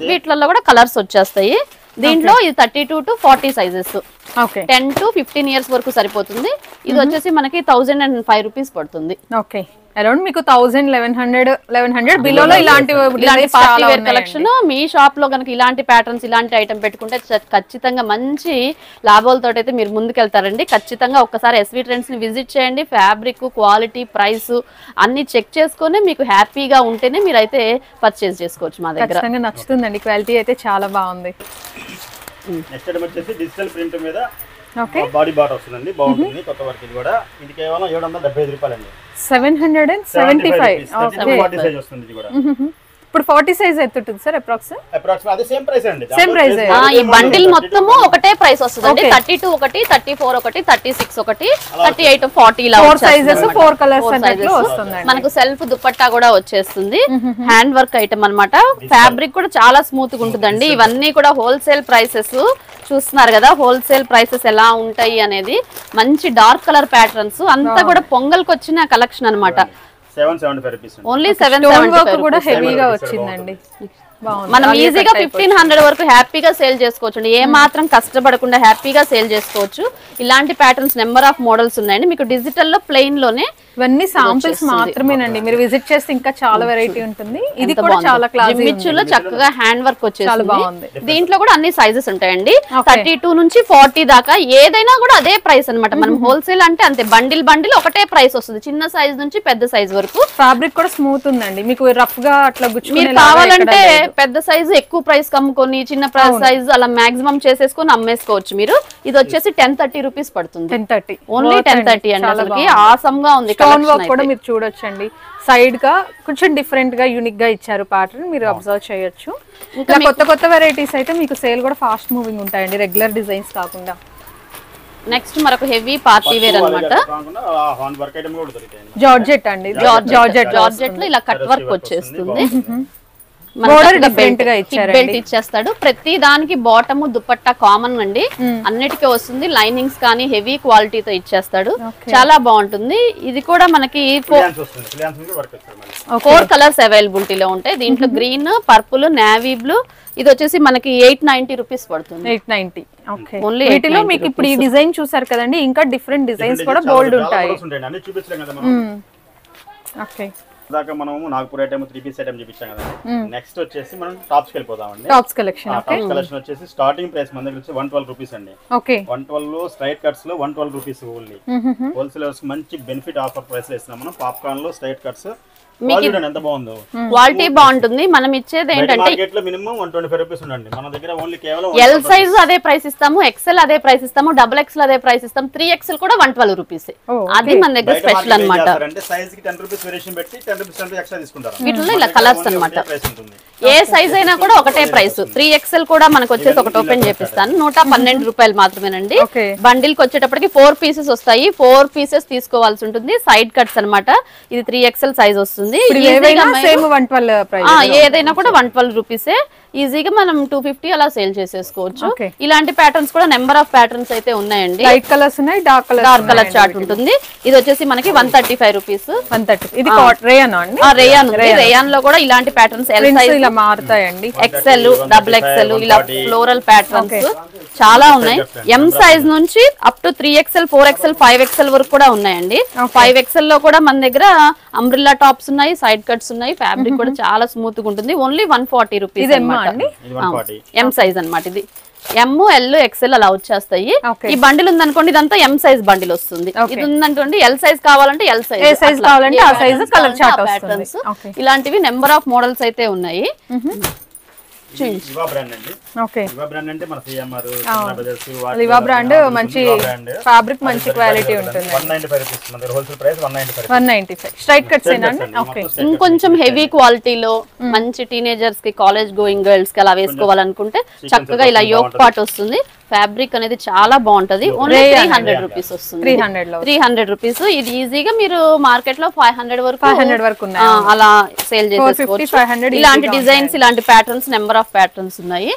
వీటిలలో కూడా కలర్స్ వచ్చేస్తాయి. దీంట్లో ఇది 32 to 40 సైజెస్. 10 to 15 years వరకు సరిపోతుంది. ఇది వచ్చేసి మనకి 1005 రూపీస్ పడుతుంది. ఓకే అరౌండ్ మీకు 1100 బిలోలో ఇలాంటి పార్టీ వేర్ కలెక్షన్ మీ షాప్ లో కనుక ఇలాంటి ప్యాటర్న్స్, ఇలాంటి ఐటమ్ పెట్టుకుంటే ఖచ్చితంగా మంచి లాభాలతో అయితే మీరు ముందుకెళ్తారండి. ఖచ్చితంగా ఒక్కసారి ఎస్వి ట్రెండ్స్ ని విజిట్ చేయండి. ఫ్యాబ్రిక్, క్వాలిటీ, ప్రైస్ అన్ని చెక్ చేసుకుని మీకు హ్యాపీగా ఉంటేనే మీరు అయితే పర్చేస్ చేసుకోవచ్చు మా దగ్గర. ఖచ్చితంగా నచ్చుతుందండి. క్వాలిటీ అయితే చాలా బాగుంది. నెక్స్ట్ ఐటమ్ వచ్చేసి డిజిటల్ ప్రింట్ మీద బాడీ బార్డర్ వస్తుందండి. బాగుంటుంది. కొత్త వర్క్ ఇది కూడా. ఇది కేవలం 775 రూపాయలండి. 775. ఓకే సైజ్ వస్తుంది ఇది కూడా. ఇప్పుడు 40 సైజ్ ఎంత ఉంటుంది సార్ అప్రాక్సిమేట్ అది సేమ్ ప్రైస్ అండి. Same price. ఈ బండిల్ మొత్తము ఒకటే ప్రైస్ వస్తుందండి. 32 ఒకటి, 34 ఒకటి, 36 ఒకటి, 38, 40 ఇలా 4 సైజెస్ 4 కలర్స్ అన్నట్లు వస్తుందండి. మనకు సెల్ఫ్ దుపట్టా కూడా వచ్చేస్తుంది. హ్యాండ్ వర్క్ ఐటమ్ అన్నమాట. ఫ్యాబ్రిక్ కూడా చాలా స్మూత్ గా ఉంటుందండి. ఇవన్నీ కూడా హోల్సేల్ ప్రైసెస్ చూస్తున్నారు కదా, హోల్సేల్ ప్రైసెస్ ఎలా ఉంటాయి అనేది. మంచి డార్క్ కలర్ ప్యాటర్న్స్ అంతా కూడా పొంగల్కి వచ్చిన కలెక్షన్ అన్నమాట. 775 రూపీస్. ఓన్లీ 775 కూడా హెవీగా వచ్చిందండి. మనం ఈజీగా 1500 వరకు హ్యాపీగా సేల్ చేసుకోవచ్చు. ఏ మాత్రం కష్టపడకుండా హ్యాపీగా సేల్ చేసుకోవచ్చు. ఇలాంటి ప్యాటర్న్స్ నెంబర్ ఆఫ్ మోడల్స్ ఉన్నాయండి. మీకు డిజిటల్ లో ప్లెయిన్ లోనే ఇవన్నీ సాంపిల్స్ మాత్రమేనండి. మీరు విజిట్ చేస్తే ఇంకా చాలా వెరైటీ ఉంటుంది. ఇది కూడా చాలా క్లాసీ. జిమ్మిచ్చులో చక్కగా హ్యాండ్ వర్క్ వచ్చేసి బాగుంది. దీంట్లో కూడా అన్ని సైజెస్ ఉంటాయండి. 32 నుంచి 40 దాకా ఏదైనా కూడా అదే ప్రైస్ అన్నమాట. మనం హోల్సేల్ అంటే అంతే, బండిల్ బండిల్ ఒకటే ప్రైస్ వస్తుంది. చిన్న సైజ్ నుంచి పెద్ద సైజ్ వరకు. ఫ్యాబ్రిక్ కూడా స్మూత్ ఉందండి. మీకు రఫ్ గా అట్లా మీరు కావాలంటే పెద్ద సైజు ఎక్కువ ప్రైస్ కమ్ముకొని చిన్న ప్రైస్ సైజ్ అలా మాక్సిమం చేసేసుకొని అమ్మేసుకోవచ్చు మీరు. ఇది వచ్చేసి 1030 రూపీస్ పడుతుంది. 1030 ఓన్లీ 1030 అండి. అసలుకి ఆసమ్ గా ఉంది. స్టోన్ వర్క్ కూడా మీరు చూడొచ్చండి. సైడ్ గా కొంచెం డిఫరెంట్ గా యూనిక్ గా ఇచ్చారు ప్యాటర్న్. మీరు అబ్జర్వ్ చేయొచ్చు. ఇంకా కొత్త కొత్త వెరైటీస్ అయితే మీకు సేల్ కూడా ఫాస్ట్ మూవింగ్ ఉంటాయండి, రెగ్యులర్ డిజైన్స్ కాకుండా. నెక్స్ట్ మరొక హెవీ పార్టీ వేర్ అన్నమాట. జార్జెట్ అండి. జార్జెట్ లో ఇలా కట్ వర్క్ వచ్చేస్తుంది. డిఫరెంట్ గా బెల్ట్ ఇచ్చేస్తాడు. ప్రతి దానికి బాటమ్ దుపట్టా కామన్ అండి. అన్నిటికీ వస్తుంది. లైనింగ్స్ కానీ హెవీ క్వాలిటీతో ఇచ్చేస్తాడు. చాలా బాగుంటుంది. ఇది కూడా మనకి 4 కలర్స్ అవైలబిలిటీలో ఉంటాయి. దీంట్లో గ్రీన్, పర్పుల్, నేవీ బ్లూ. ఇది వచ్చేసి మనకి 890 రూపీస్ పడుతుంది. 890. ఓన్లీ వీటిలో మీకు ఇప్పుడు ఈ డిజైన్ చూసారు కదండి, ఇంకా డిఫరెంట్ డిజైన్స్ కూడా బోల్డ్ ఉంటాయి. ఓకే, దాకా మనము నాగపూర్ ఐటమ్ 3 పీస్ ఐటమ్ చూపించాం కదా. నెక్స్ట్ వచ్చేసి మనం టాప్స్ కి వెళ్ళిపోదామండి. Tops collection. టాప్స్ కలెక్షన్ వచ్చేసి స్టార్టింగ్ ప్రైస్ మన దగ్గర వచ్చి 112 రూపీస్ అండి. ఓకే, 112 లో స్ట్రైట్ కట్స్ లో 112 రూపీస్ ఓన్లీ. హోల్సేలర్స్ మంచి బెనిఫిట్ ఆఫర్ ప్రైస్ లో ఇస్తున్నాం మనం. పాప్కార్న్ లో స్ట్రైట్ కట్స్ ఎంత బాగుందో, క్వాలిటీ బాగుంటుంది. మనం ఇచ్చేది ఏంటంటే మార్కెట్ లో మినిమం 125 రూపీస్ ఉండండి. మన దగ్గర ఓన్లీ కేవలం ఎల్ సైజ్ అదే ప్రైస్ ఇస్తాము, ఎక్సెల్ అదే ప్రైస్ ఇస్తాము, డబుల్ ఎక్సెల్ అదే ప్రైస్ ఇస్తాం, 3XL కూడా 112 రూపీస్. అది మన దగ్గర స్పెషల్ అన్నమాట. సైజ్ కి 10 రూపీస్ వేరియేషన్ పెట్టి 10 రూపీస్ అంటే ఎక్స్ట్రా తీసుకుంటారు. వీటిలో ఇలా కలర్స్ అన్నమాట. ఏ సైజ్ అయినా కూడా ఒకటే ప్రైస్. 3XL కూడా మనకు వచ్చేసి ఒకటి ఓపెన్ చేపిస్తాను. 112 రూపాయలు మాత్రమేనండి. బండిల్ కి వచ్చేటప్పటికి 4 పీసెస్ వస్తాయి. 4 పీసెస్ తీసుకోవాల్సి ఉంటుంది. సైడ్ కట్స్ అన్నమాట. ఇది 3XL సైజ్ వస్తుంది. ఏదైనా కూడా 112 రూపీసే. ఈజీగా మనం 250 అలా సేల్ చేసేసుకోవచ్చు. ఇలాంటి ప్యాటర్న్స్ కూడా నెంబర్ ఆఫ్ ప్యాటర్న్స్ అయితే ఉన్నాయండి. లైట్ కలర్స్ ఉన్నాయి, డార్క్ కలర్ చార్ట్ ఉంటుంది. ఇది వచ్చేసి మనకి 135 రూపీస్. 130. ఇది రేయాన్ అండి. రేయాన్ ఉంది. రేయాన్ లో కూడా ఇలాంటి ప్యాటర్న్స్ ఎల్ సైజ్ ఇలా మారుతాయండి. ఎక్సెల్, డబుల్ ఎక్సెల్ ఇలా ఫ్లోరల్ ప్యాటర్న్స్ చాలా ఉన్నాయి. ఎం సైజ్ నుంచి up to 3XL, 4XL, 5XL వరకు కూడా ఉన్నాయండి. 5XL లో కూడా మన దగ్గర అంబ్రిల్లా టాప్స్ ఉన్నాయి, సైడ్ కట్స్ ఉన్నాయి. ఫ్యాబ్రిక్ కూడా చాలా స్మూత్ గా ఉంటుంది. Only 140 rupees. ఎం సైజ్ అన్నమాట. ఇది ఎమ్, ఎల్, ఎక్సెల్ అలా వచ్చేస్తాయి. ఈ బండిల్ ఉందనుకోండి, ఇదంతా ఎం సైజ్ బండిల్ వస్తుంది. ఇది ఉందనుకోండి, ఎల్ సైజ్ కావాలంటే ఎల్ సైజ్ కావాలంటే ఆ సైజ్ కలర్ చార్ట్ ప్యాటర్న్స్. ఇలాంటివి నెంబర్ ఆఫ్ మోడల్స్ అయితే ఉన్నాయి. లివా బ్రాండ్ అండి. ఓకే, లివా బ్రాండ్ అంటే మన సిఎంఆర్, లివా బ్రాండ్ మంచి ఫ్యాబ్రిక్, మంచి క్వాలిటీ ఉంటుంది. 195 రూపీస్ మన దగ్గర హోల్సేల్ ప్రైస్ 195. స్ట్రైట్ కట్స్ ఏనండి. ఓకే, ఇంకొంచెం హెవీ క్వాలిటీలో మంచి టీనేజర్స్ కి, కాలేజ్ గోయింగ్ గర్ల్స్ కి అలా వేసుకోవాలనుకుంటే చక్కగా ఇలా యోక్ పార్ట్ వస్తుంది. ఫ్యాబ్రిక్ అనేది చాలా బాగుంటది. ఓన్లీ 300 రూపీస్ వస్తుంది. 300 రూపీస్. ఇది ఈజీగా మీరు మార్కెట్ లో 500 వరకు అలా సేల్ చేసేసుకోవచ్చు. ఇలాంటి డిజైన్స్, ఇలాంటి ప్యాటర్న్స్ నెంబర్ ఆఫ్ ప్యాటర్న్స్ ఉన్నాయి.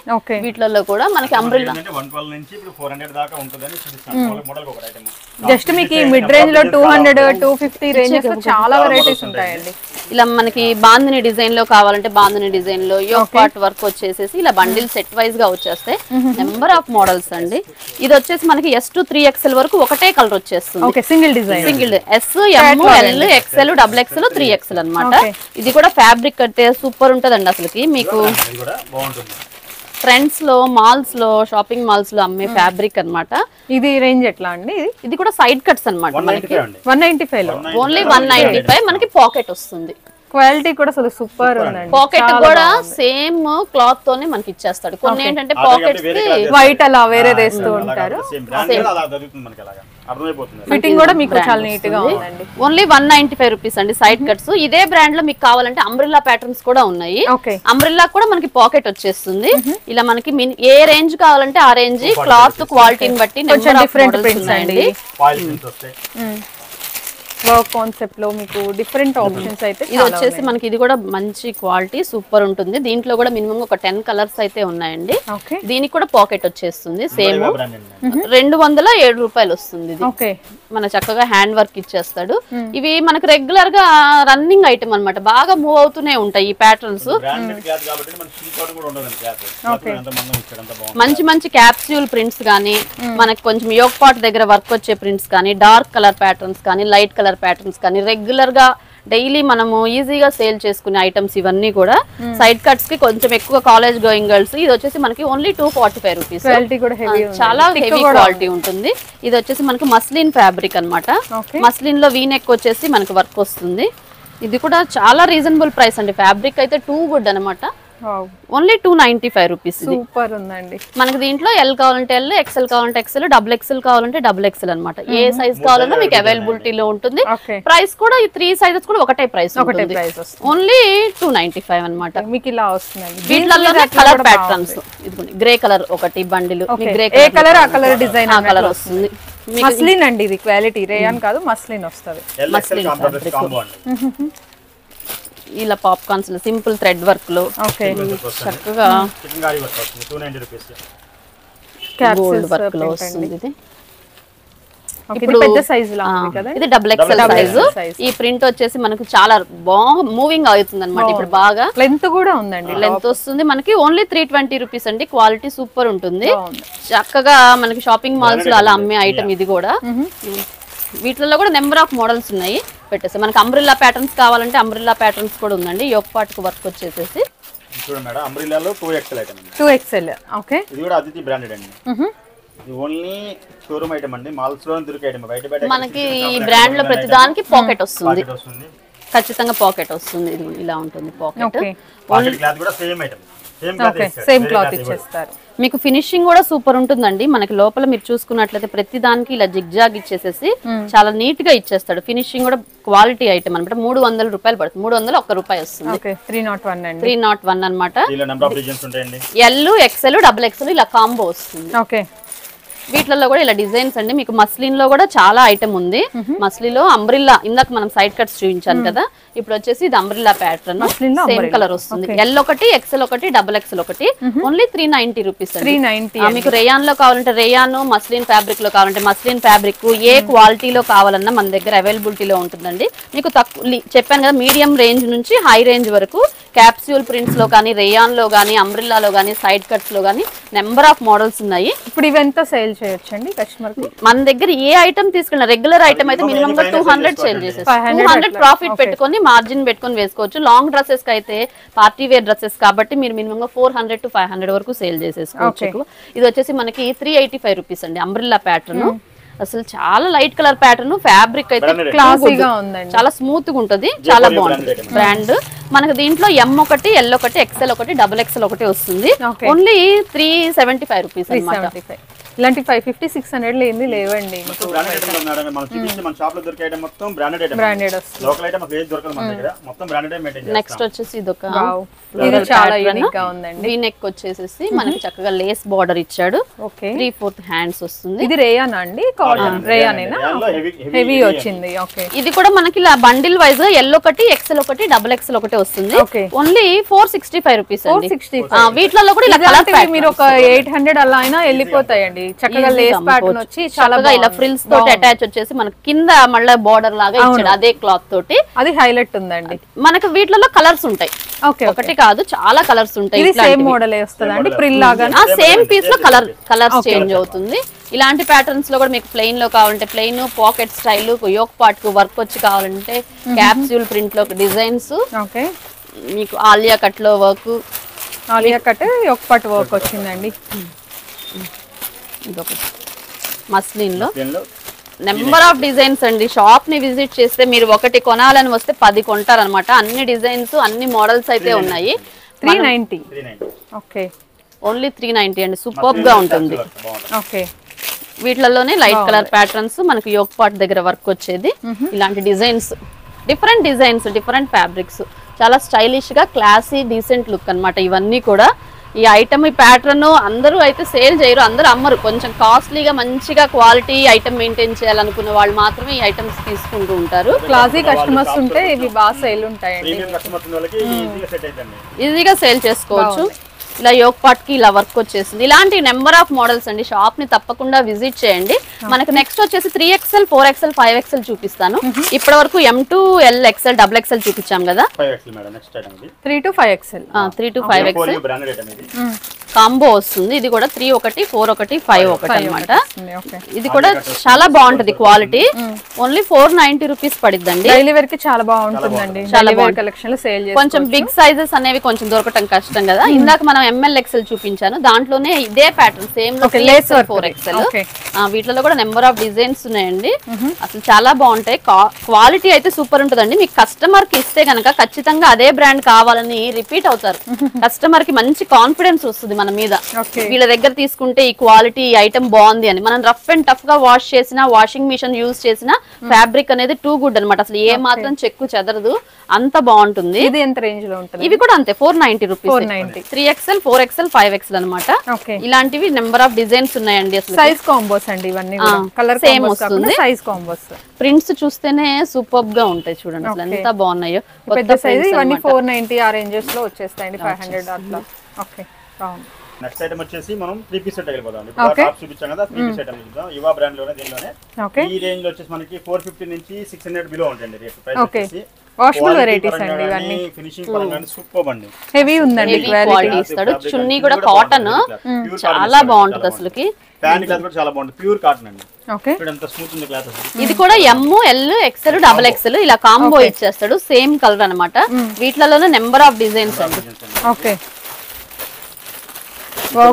వీటిలో కూడా మనకి అంబ్రెల్లా 112 నుంచి ఇప్పుడు 400 దాకా ఉంటుందని చూపిస్తాను. మోడల్ ఒక ఐటమ్ జస్ట్ మీకు మిడ్ రేంజ్ లో 200, 250 రేంజెస్ లో చాలా వెరైటీస్ ఉంటాయండి. ఇలా మనకి బాందిని డిజైన్ లో కావాలంటే బాందిని డిజైన్ లో యోక్ పార్ట్ వర్క్ వచ్చేసేసి ఇలా బండిల్ సెట్ వైజ్ గా వచ్చేస్తాయి. నెంబర్ ఆఫ్ మోడల్స్ అండి. ఇది వచ్చేసి మనకి S to 3XL వరకు ఒకటే కలర్ వచ్చేస్తుంది. Single design, single S, M, L, XL, XXL, 3XL అన్నమాట. ఇది కూడా ఫ్యాబ్రిక్ అయితే సూపర్ ఉంటదండి. అసలుకి మీకు ట్రెండ్స్ లో, మాల్స్ లో, షాపింగ్ మాల్స్ లో అమ్మే ఫ్యాబ్రిక్ అన్నమాట. ఇది రేంజ్ ఎట్లా అండి? ఇది కూడా సైడ్ కట్స్ అన్నమాట. మనకి 195 లో ఓన్లీ 195 మనకి పాకెట్ వస్తుంది. క్వాలిటీ కూడా అసలు సూపర్ ఉందండి. పాకెట్ కూడా సేమ్ క్లాత్ తోనే మనకి ఇచ్చేస్తాడు. కొన్ని ఏంటంటే పాకెట్స్ వైట్ అలా వేరే వేస్తూ ఉంటారు. ఫిట్టింగ్ కూడా మీకు చాలా నీట్ గా ఉందండి. ఓన్లీ 195 రూపీస్ అండి సైడ్ కట్స్. ఇదే బ్రాండ్ లో మీకు కావాలంటే అంబ్రిల్లా ప్యాటర్న్స్ కూడా ఉన్నాయి. అంబ్రిల్లా కూడా మనకి పాకెట్ వచ్చేస్తుంది. ఇలా మనకి ఏ రేంజ్ కావాలంటే ఆ రేంజ్, క్లాత్ క్వాలిటీని బట్టి డిఫరెంట్ ప్రింట్స్ అండి. వర్క్ కాన్సెప్ట్ లో మీకు డిఫరెంట్ ఆప్షన్స్ అయితే ఇది వచ్చేసి మనకి ఇది కూడా మంచి క్వాలిటీ సూపర్ ఉంటుంది. దీంట్లో కూడా మినిమం ఒక 10 కలర్స్ అయితే ఉన్నాయండి. దీనికి కూడా పాకెట్ వచ్చేస్తుంది. సేమ్ 207 రూపాయలు వస్తుంది. ఇది మన చక్కగా హ్యాండ్ వర్క్ ఇచ్చేస్తాడు. ఇవి మనకు రెగ్యులర్ గా రన్నింగ్ ఐటమ్ అన్నమాట. బాగా మూవ్ అవుతూనే ఉంటాయి ఈ ప్యాటర్న్స్. మంచి మంచి క్యాప్స్యూల్ ప్రింట్స్ కానీ, మనకి కొంచెం యోగ్ పాట్ దగ్గర వర్క్ వచ్చే ప్రింట్స్ కానీ, డార్క్ కలర్ ప్యాటర్న్స్ కానీ, లైట్ కలర్ ప్యాటర్న్స్ కానీ, రెగ్యులర్ గా డైలీ మనము ఈజీగా సేల్ చేసుకునే ఐటమ్స్ ఇవన్నీ కూడా. సైడ్ కట్స్ కి కొంచెం ఎక్కువ కాలేజ్ గోయింగ్ గర్ల్స్. ఇది వచ్చేసి మనకి ఓన్లీ 245 రూపీస్. చాలా హెవీ క్వాలిటీ ఉంటుంది. ఇది వచ్చేసి మనకి మస్లిన్ ఫ్యాబ్రిక్ అన్నమాట. మస్లిన్ లో వీ నెక్ వచ్చేసి మనకి వర్క్ వస్తుంది. ఇది కూడా చాలా రీజనబుల్ ప్రైస్ అండి. ఫ్యాబ్రిక్ అయితే టూ గుడ్ అనమాట. Only 295 rupees. సూపర్ ఉందండి. మనకి దీంట్లో ఎల్ కావాలంటే ఎల్, ఎక్సెల్ కావాలంటే ఎక్సెల్, డబుల్ ఎక్సెల్ కావాలంటే డబుల్ ఎక్సెల్ అనమాట. ఏ సైజ్ కావాలన్నా మీకు అవైలబిలిటీలో ఉంటుంది. ప్రైస్ కూడా ఈ 3 సైజెస్ కూడా ఒకటే ప్రైస్ ఉంటుంది. ఓన్లీ 295 అనమాట. మీకు ఇలా వస్తుంది. వీటిల్లో కలర్ ప్యాటర్న్స్ ఇదిగోండి. గ్రే కలర్ ఒకటి బండిల్, గ్రే ఏ కలర్ ఆ కలర్ డిజైన్ ఆ కలర్ వస్తుంది. మస్లిన్ అండి. ఇది క్వాలిటీ రేయాన్ కాదు, మస్లిన్ వస్తుంది. మస్లిన్ ఇలా పాప్కార్న్స్ సింపుల్ థ్రెడ్ వర్క్ లో చక్కగా గోల్డ్ వర్క్ లో వస్తుంది. ఇది ఇప్పుడు పెద్ద సైజ్ లా ఉంది కదా. ఇది డబుల్ ఎక్సెల్ సైజ్. ఈ ప్రింట్ వచ్చేసి మనకు చాలా బాగా మూవింగ్ అవుతుంది అన్నమాట. ఇప్పుడు బాగా లెంత్ కూడా ఉందండి. లెంత్ వస్తుంది మనకి. ఓన్లీ 320 రూపీస్ అండి. క్వాలిటీ సూపర్ ఉంటుంది. చక్కగా మనకి షాపింగ్ మాల్స్ లో అలా అమ్మే ఐటమ్ ఇది కూడా. వీటిల్లో కూడా నెంబర్ ఆఫ్ మోడల్స్ ఉన్నాయి. పెట్టేసి మనకి అంబ్రిల్లా ప్యాటర్న్స్ కావాలంటే అంబ్రిల్లా ప్యాటర్న్స్ కూడా ఉందండి. యోగ్ పార్ట్ కు వర్క్ వచ్చేసేసి చూడండి madam. అంబ్రిల్లాలో 2XL item. 2XL. Okay. ఇది కూడా అదితి బ్రాండెడ్ అండి. ఇది ఓన్లీ షోరూమ్ ఐటమ్ అండి. మాల్స్ లో దొరికే ఐటమ్. బయట మనకి ఈ బ్రాండ్ లో ప్రతి దానికి పాకెట్ వస్తుంది. ఖచ్చితంగా పాకెట్ వస్తుంది. ఇది ఇలా ఉంటుంది పాకెట్. పాకెట్ క్లాత్ కూడా సేమ్ ఐటమ్. సేమ్ క్లాత్ ఇచ్చేస్తారు. మీకు ఫినిషింగ్ కూడా సూపర్ ఉంటుందండి. మనకి లోపల మీరు చూసుకున్నట్లయితే ప్రతి దానికి ఇలా జిగ్జాగ్ ఇచ్చేసేసి చాలా నీట్ గా ఇచ్చేస్తాడు. ఫినిషింగ్ కూడా క్వాలిటీ ఐటమ్ అనమాట. 300 రూపాయలు పడుతుంది. 301 రూపాయి వస్తుంది. 301 అనమాట. ఎల్, ఎక్సెల్, డబుల్ ఎక్సెల్ ఇలా కాంబో వస్తుంది. వీటిల్లో కూడా ఇలా డిజైన్స్ అండి. మీకు మస్లిన్ లో కూడా చాలా ఐటమ్ ఉంది. మస్లిన్ లో అంబ్రిల్లా, ఇందాక మనం సైడ్ కట్స్ చూపించాను కదా. ఇప్పుడు వచ్చేసి ఇది అంబ్రిల్లా ప్యాటర్న్. సేమ్ కలర్ వస్తుంది. ఎల్ ఒకటి, ఎక్సెల్ ఒకటి, డబుల్ ఎక్సెల్ ఒకటి. Only 390 rupees. మీకు రేయాన్ లో కావాలంటే రేయాన్, మస్లిన్ ఫ్యాబ్రిక్ లో కావాలంటే మస్లిన్ ఫ్యాబ్రిక్, ఏ క్వాలిటీలో కావాలన్నా మన దగ్గర అవైలబిలిటీలో ఉంటుందండి. మీకు తక్కువ చెప్పాను కదా, మీడియం రేంజ్ నుంచి హై రేంజ్ వరకు క్యాప్స్యూల్ ప్రింట్స్ లో కానీ, రేయాన్ లో కానీ, అంబ్రిల్లాలో కానీ, సైడ్ కట్స్ లో కానీ నెంబర్ ఆఫ్ మోడల్స్ ఉన్నాయి. ఇప్పుడు ఇవెంత సేల్ చేయొచ్చండి కస్టమర్ కి? మన దగ్గర ఏ ఐటమ్ తీసుకున్నా రెగ్యులర్ ఐటమ్ అయితే మినిమం గా 200 సేల్ చేసేసి 200 ప్రాఫిట్ పెట్టుకొని మార్జిన్ పెట్టుకొని వేసుకోవచ్చు. లాంగ్ డ్రెస్సెస్ కి అయితే పార్టీ వేర్ డ్రెస్సెస్ కాబట్టి మీరు మినిమం గా 400 to 500 వరకు సేల్ చేసేసుకోవచ్చు. ఇది వచ్చేసి మనకి 385 రూపీస్ అండి. అంబ్రిల్లా ప్యాటర్న్ అసలు చాలా లైట్ కలర్ ప్యాటర్న్. ఫ్యాబ్రిక్ అయితే క్లాసీగా ఉందండి. చాలా స్మూత్ గా ఉంటది. చాలా బాగుంటుంది బ్రాండ్. మనకు దీంట్లో ఎం ఒకటి, ఎల్ ఒకటి, ఎక్సెల్ ఒకటి, డబుల్ ఎక్సెల్ ఒకటి వస్తుంది. ఓన్లీ 375 రూపీస్ అన్నమాట. ఇలాంటి 550, 600 లేని లేవండి. నెక్స్ట్ వచ్చేసి ఇదొక చాలా యూనిక్ గా ఉందండి. వీ నెక్ వచ్చేసి మనకి చక్కగా లేస్ బార్డర్ ఇచ్చాడు. 3/4 హ్యాండ్స్ వస్తుంది. ఇది రేయానా అండి? రేయానేనా? హెవీ వచ్చింది. ఇది కూడా మనకి ఇలా బండిల్ వైజ్ ఎల్ ఒకటి, ఎక్సెల్ ఒకటి, డబుల్ ఎక్సెల్ ఒకటి వస్తుంది. ఓన్లీ 465 రూపీస్ అండి. వీటిలో కూడా ఇలా కలర్ మీరు ఒక 800 అలా అయినా వెళ్ళిపోతాయండి. చక్కగా లేస్ ప్యాటర్న్ వచ్చి చాలా ఇలా ఫ్రిల్స్ తోటి అటాచ్ వచ్చేసి మనకి కింద మళ్ళీ బార్డర్ లాగా ఇచ్చాడు. అదే క్లాత్ తోటి అది హైలైట్ ఉందండి. మనకి వీటిలో కలర్స్ ఉంటాయి. ఒకటి కాదు చాలా కలర్స్ ఉంటాయి. సేమ్ మోడల్ వస్తుందండి. ప్రిల్ లాగా సేమ్ పీస్ లో కలర్స్ చేంజ్ అవుతుంది. ఇలాంటి ప్యాటర్న్స్ లో కూడా మీకు ప్లెయిన్ లో కావాలంటే plain, pocket style, yoke part కు వర్క్ వచ్చి కావాలంటే క్యాప్స్యూల్ ప్రింట్ లో డిజైన్స్, మీకు ఆలియా కట్ లో work, Alia cut yoke part work వచ్చిందండి. ఇదొకటి మస్లిన్ లో నెంబర్ ఆఫ్ డిజైన్స్ అండి. షాప్ ని విజిట్ చేస్తే మీరు ఒకటి కొనాలని వస్తే 10 కొంటారనమాట. అన్ని డిజైన్స్ అన్ని మోడల్స్ అయితే ఉన్నాయి. 390. ఓకే, ఓన్లీ 390 అండి. సూపర్ గా ఉంటుంది. ఓకే, వీటిలోనే లైట్ కలర్ ప్యాటర్న్స్ మనకి యోక్ పార్ట్ దగ్గర వర్క్ వచ్చేది. ఇలాంటి designs, different designs, different fabrics, చాలా స్టైలిష్ గా క్లాసీ డీసెంట్ లుక్ అన్నమాట. ఇవన్నీ కూడా ఈ ఐటమ్, ఈ ప్యాటర్న్ అందరూ అయితే సేల్ చేయరు, అందరూ అమ్మరు. కొంచెం కాస్ట్లీగా మంచిగా క్వాలిటీ ఐటమ్ మెయింటైన్ చేయాలనుకున్న వాళ్ళు మాత్రమే ఈ ఐటమ్స్ తీసుకుంటూ ఉంటారు. క్లాసీ కస్టమర్స్ ఉంటే ఇవి బాగా సేల్ ఉంటాయండి, ఈజీగా సేల్ చేసుకోవచ్చు. ఇలా యోక్ పార్ట్ కి ఇలా వర్క్ వచ్చేసింది. ఇలాంటి నెంబర్ ఆఫ్ మోడల్స్ అండి. షాప్ ని తప్పకుండా విజిట్ చేయండి. మనకు నెక్స్ట్ వచ్చేసి 3XL, 4XL, 5XL చూపిస్తాను. ఇప్పటి వరకు M2, L, XL, XXL చూపించాం కదా. 3 to 5XL, 3 to 5XL combo వస్తుంది. ఇది కూడా 3 ఒకటి, 4 ఒకటి, 5 ఒకటి అనమాట. ఇది కూడా చాలా బాగుంటది క్వాలిటీ. ఓన్లీ 490 రూపీస్ పడిద్దండి. డైలీ వేర్ కి చాలా బాగుంటుందండి. చాలా కలెక్షన్ లో సేల్ చేస్తారు. కొంచెం బిగ్ సైజెస్ అనేవి కొంచెం దొరకటం కష్టం కదా. ఇందాక మనం ML, XL చూపించాను, దాంట్లోనే ఇదే ప్యాటర్న్ సేమ్ 4XL. వీటిలో కూడా నెంబర్ ఆఫ్ డిజైన్స్ ఉన్నాయండి. అసలు చాలా బాగుంటాయి. క్వాలిటీ అయితే సూపర్ ఉంటుందండి. మీకు కస్టమర్ కి ఇస్తే కనుక ఖచ్చితంగా అదే బ్రాండ్ కావాలని రిపీట్ అవుతారు. కస్టమర్ కి మంచి కాన్ఫిడెన్స్ వస్తుంది మన మీద. వీళ్ళ దగ్గర తీసుకుంటే ఈ క్వాలిటీ, ఈ ఐటమ్ బాగుంది అని. మనం రఫ్ అండ్ టఫ్ గా వాష్ చేసిన, వాషింగ్ మిషన్ యూజ్ చేసిన ఫ్యాబ్రిక్ అనేది టూ గుడ్ అనమాట. అసలు ఏ మాత్రం చెక్కు చెదరదు, అంత బాగుంటుంది. ఇది ఎంత రేంజ్ లో ఉంటుంది? ఇవి కూడా అంతే 490 రూపీస్. 3XL, 4XL, 5XL అనమాట. ఇలాంటివి నెంబర్ ఆఫ్ డిజైన్స్ ఉన్నాయండి. అసలు సైజ్ కాంబోస్ అండి ఇవన్నీ. కలర్ సేమ్ వస్తుంది. సైజ్ కాంబోస్, ప్రింట్స్ చూస్తేనే సూపర్ గా ఉంటాయి. చూడండి అసలు ఎంత బాగున్నాయో. పెద్ద సైజ్ ఇవన్నీ 490 ఆ రేంజెస్ లో వచ్చేస్తాయండి. 500 అట్లా. ఓకే, బాగుంది. నెక్స్ట్ ఐటమ్ వచ్చేసి మనం 3 పీస్ సెట్ వెళ్ళిపోదాం. ఇప్పుడు టాప్ చూపించాం కదా, 3 పీస్ సెట్ చూద్దాం. యువ బ్రాండ్ లోనే, దీనిలోనే ఈ రేంజ్ లో వచ్చేసి మనకి 450 నుంచి 600 బిలో ఉంటుంది రేట్. ప్రైస్ వచ్చేసి వాషబుల్ వెరైటీస్ అండి ఇవన్నీ. ఫినిషింగ్ పరంగా సూపర్ అండి. హెవీ ఉందండి. క్వాలిటీ ఇస్తాడు. చున్నీ కూడా కాటన్, చాలా బాగుంటది అసలుకి. ప్యాంట్ క్లాత్ కూడా చాలా బాగుంటుంది. ప్యూర్ కాటన్ అండి. ఓకే, ఎంత స్మూత్ ఉంది క్లాత్ అసలు. ఇది కూడా M, L, XL, XXL ఇలా కాంబో ఇచ్చేస్తాడు. సేమ్ కలర్ అన్నమాట. వీటిలోనే నెంబర్ ఆఫ్ డిజైన్స్ అండి. Okay,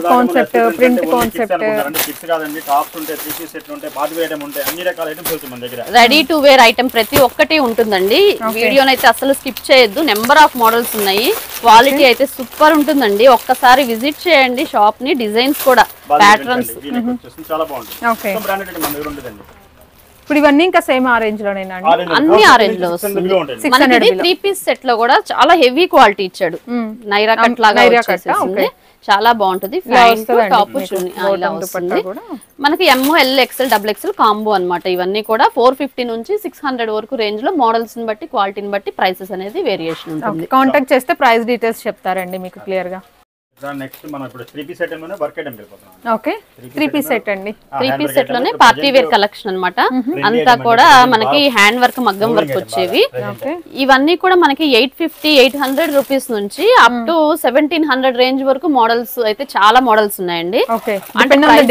concept, print concept. Kids కాదండి, టాప్స్ ఉంటాయి, 3 పీస్ సెట్లు ఉంటాయి, పార్టీ వేర్ ఐటమ్ ఉంటాయి, అన్ని రకాల ఐటమ్స్ ఉంటాయి మన దగ్గర. రెడీ టు వేర్ ఐటమ్ ప్రతి ఒక్కటి ఉంటుందండి. వీడియోనైతే అసలు స్కిప్ చేయొద్దు. నెంబర్ ఆఫ్ మోడల్స్ ఉన్నాయి. క్వాలిటీ అయితే సూపర్ ఉంటుందండి. ఒక్కసారి విజిట్ చేయండి షాప్ ని. డిజైన్స్ కూడా, ప్యాటర్న్స్ చాలా బాగుంటుంది. ఓకే, బ్రాండెడ్ ఐటమ్ మన దగ్గర ఉంటుందండి. ఇప్పుడు ఇవన్నీ ఇంకా సేమ్ ఆరెంజ్ లోనేనా? అన్ని ఆరెంజ్ లో వస్తుంది. మనకి 3 పీస్ సెట్ లో కూడా చాలా హెవీ క్వాలిటీ ఇచ్చాడు. నైరా కట్ లాగా వచ్చేసింది. చాలా బాగుంటుంది. టాప్ చున్నీ ఇలా వస్తుంది. మనకి M, L, XL, XXL combo అన్నమాట. ఇవన్నీ కూడా 450 నుంచి 600 వరకు రేంజ్ లో మోడల్స్ ని బట్టి, క్వాలిటీని బట్టి ప్రైసెస్ అనేది వేరియేషన్ ఉంటుంది. కాంటాక్ట్ చేస్తే ప్రైస్ డీటెయిల్స్ చెప్తారండి మీకు క్లియర్ గా. నెక్స్ట్ మనం ఇప్పుడు 3 పీస్ సెట్ లోనే వర్క్ ఐటమ్ వెళ్ళిపోతాం. ఓకే, 3 పీస్ సెట్ అండి. 3 పీస్ సెట్ లోనే పార్టీ వేర్ కలెక్షన్ అన్నమాట. అంతా కూడా మనకి హ్యాండ్ వర్క్, మగ్గం వర్క్ వచ్చేవి. ఇవన్నీ కూడా మనకి 850, 800 రూపీస్ నుంచి అప్ టు 1700 రేంజ్ వరకు మోడల్స్ అయితే చాలా మోడల్స్ ఉన్నాయండి.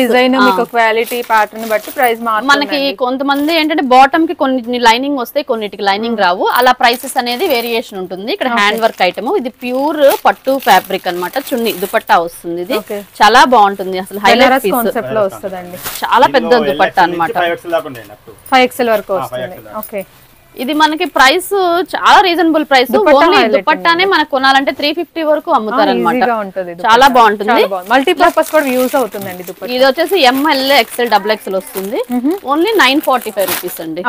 డిజైన్, మీకు క్వాలిటీ, ప్యాటర్న్ బట్టి ప్రైస్ మనకి. కొంతమంది ఏంటంటే బాటమ్ కి కొన్ని లైనింగ్ వస్తాయి, కొన్నిటికి లైనింగ్ రావు. అలా ప్రైసెస్ అనేది వేరియేషన్ ఉంటుంది. ఇక్కడ హ్యాండ్ వర్క్ ఐటమ్. ఇది ప్యూర్ పట్టు ఫ్యాబ్రిక్ అన్నమాట. చున్నీ దుపట్టా వస్తుంది. ఇది చాలా బాగుంటుంది. అసలు హైలైట్ పీస్ కాన్సెప్ట్ లో వస్తదండి. చాలా పెద్ద దుపట్టా అన్నమాట. 5XL వరకు వస్తుంది. ఓకే, ఇది మనకి ప్రైస్ చాలా రీజనబుల్ ప్రైస్. ఓన్లీ దుపట్టానే మనకు కొనాలంటే 350 వరకు అమ్ముతారు అనమాట. చాలా బాగుంటుంది. మల్టీపర్పస్ కూడా యూజ్ అవుతుందండి. ఇది వచ్చేసి M, L, XL, XXL వస్తుంది. ఓన్లీ 945 రూపీస్ అండి.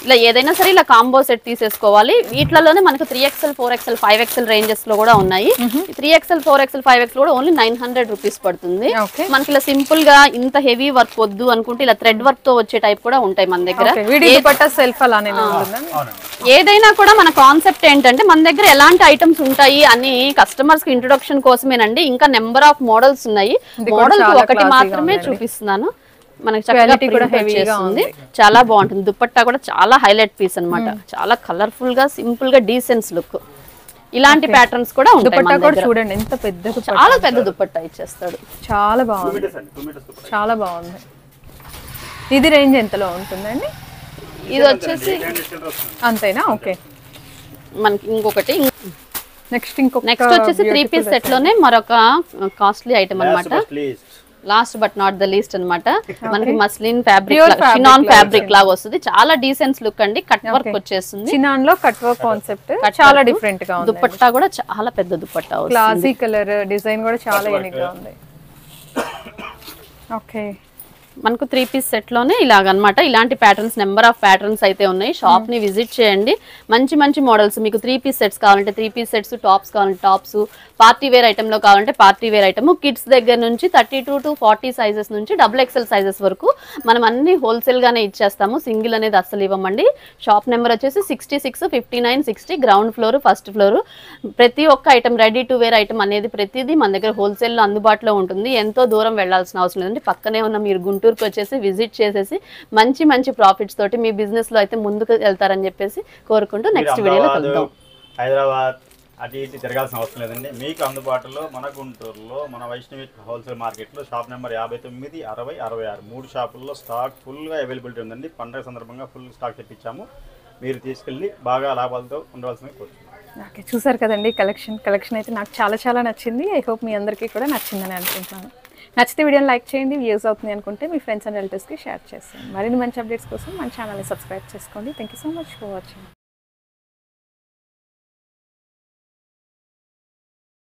ఇలా ఏదైనా సరే ఇలా కాంబో సెట్ తీసేసుకోవాలి. వీటిలోనే మనకు 3XL, 4XL, 5XL రేంజెస్ లో కూడా ఉన్నాయి. 3XL, 4XL, 5XL కూడా ఓన్లీ 900 రూపీస్ పడుతుంది. మనకి ఇలా సింపుల్ గా ఇంత హెవీ వర్క్ వద్దు అనుకుంటే ఇలా థ్రెడ్ వర్క్ తో వచ్చే టైప్ కూడా ఉంటాయి మన దగ్గర. సెల్ఫ్ అలానే ఏదైనా కూడా మన కాన్సెప్ట్ ఏంటంటే మన దగ్గర ఎలాంటి ఐటమ్స్ ఉంటాయి అని కస్టమర్స్ కి ఇంట్రొడక్షన్ కోసమేనండి. ఇంకా నెంబర్ ఆఫ్ మోడల్స్ ఉన్నాయి. మోడల్ ఒకటి మాత్రమే చూపిస్తున్నాను. మనకి చక్కగా కూడా హెవీగా ఉంది. చాలా బాగుంటుంది. దుపట్టా కూడా చాలా హైలైట్ పీస్ అన్నమాట. చాలా కలర్ఫుల్ గా, సింపుల్ గా డీసెన్స్ లుక్. ఇలాంటి ప్యాటర్న్స్ కూడా ఉంటాయి. చూడండి ఎంత పెద్ద, చాలా పెద్ద దుపట్టా ఇచ్చేస్తాడు. చాలా బాగుంది. చాలా బాగుంది. ఇది రేంజ్ ఎంతలో ఉంటుందండి? ఇది వచ్చేసి అంతేనా? ఓకే, మనకి ఇంకొకటి నెక్స్ట్ వచ్చేసి 3 పీస్ సెట్ లోనే మరొక కాస్ట్లీ ఐటమ్ అన్నమాట. Last but not the least అన్నమాట మనకి muslin fabric Pure fabric chinon లాగా ఫ్యాబ్రిక్ లాగా వస్తుంది చాలా డీసెన్స్ లుక్ అండి కట్ వర్క్ వచ్చేస్తుంది చినాన్ లో కట్ వర్క్ కాన్సెప్ట్ చాలా డిఫరెంట్ గా ఉంది దుపట్టా కూడా చాలా పెద్ద దుపట్టా వస్తుంది క్లాసీ కలర్ డిజైన్ కూడా చాలా యూనిక్ గా ఉంది ఓకే మనకు 3 పీస్ సెట్ లోనే ఇలాగనమాట ఇలాంటి ప్యాటర్న్స్ నెంబర్ ఆఫ్ ప్యాటర్న్స్ అయితే ఉన్నాయి షాప్ ని విజిట్ చేయండి మంచి మంచి మోడల్స్ మీకు 3 పీస్ సెట్స్ కావాలంటే 3 పీస్ సెట్స్ టాప్స్ కావాలంటే టాప్స్ పార్టీ వేర్ ఐటమ్ లో కావాలంటే పార్టీ వేర్ ఐటమ్ కిడ్స్ దగ్గర నుంచి 32 to 40 సైజెస్ నుంచి XXL సైజెస్ వరకు మనం అన్ని హోల్సేల్ గానే ఇచ్చేస్తాము సింగిల్ అనేది అస్సలు ఇవ్వమండి షాప్ నెంబర్ వచ్చేసి 66 59 60 గ్రౌండ్ ఫ్లోర్ ఫస్ట్ ఫ్లోర్ ప్రతి ఒక్క item ready to wear item అనేది ప్రతిదీ మన దగ్గర హోల్సేల్ లో అందుబాటులో ఉంటుంది ఎంతో దూరం వెళ్లాల్సిన అవసరం లేదండి పక్కనే ఉన్న మీరు గుంటూరుకి వచ్చేసి విజిట్ చేసేసి మంచి మంచి ప్రాఫిట్స్ తోటి మీ బిజినెస్ లో అయితే ముందుకు వెళ్తారని చెప్పేసి కోరుకుంటూ నెక్స్ట్ వీడియోలో కలుద్దాం హైదరాబాద్ అటు ఇటు తిరగాల్సిన అవసరం లేదండి మీకు అందుబాటులో మన గుంటూరులో మన వైష్ణవి హోల్సేల్ మార్కెట్లో షాప్ నెంబర్ 59 60 66 3 షాపుల్లో స్టాక్ ఫుల్గా అవైలబిలిటీ ఉందండి పండుగ సందర్భంగా ఫుల్ స్టాక్ తెప్పించాము మీరు తీసుకెళ్ళి బాగా లాభాలతో ఉండవలసిన కోరుతున్నాను ఓకే చూసారు కదండి కలెక్షన్ అయితే నాకు చాలా నచ్చింది ఐ హోప్ మీ అందరికీ కూడా నచ్చిందని అనుకుంటున్నాను నచ్చితే వీడియోని లైక్ చేయండి యూజ్ అవుతుంది అనుకుంటే మీ ఫ్రెండ్స్ అండ్ రిలేటివ్స్కి షేర్ చేస్తాను మరిన్ని మంచి అప్డేట్స్ కోసం మన ఛానల్ని సబ్స్క్రైబ్ చేసుకోండి thank you so much for watching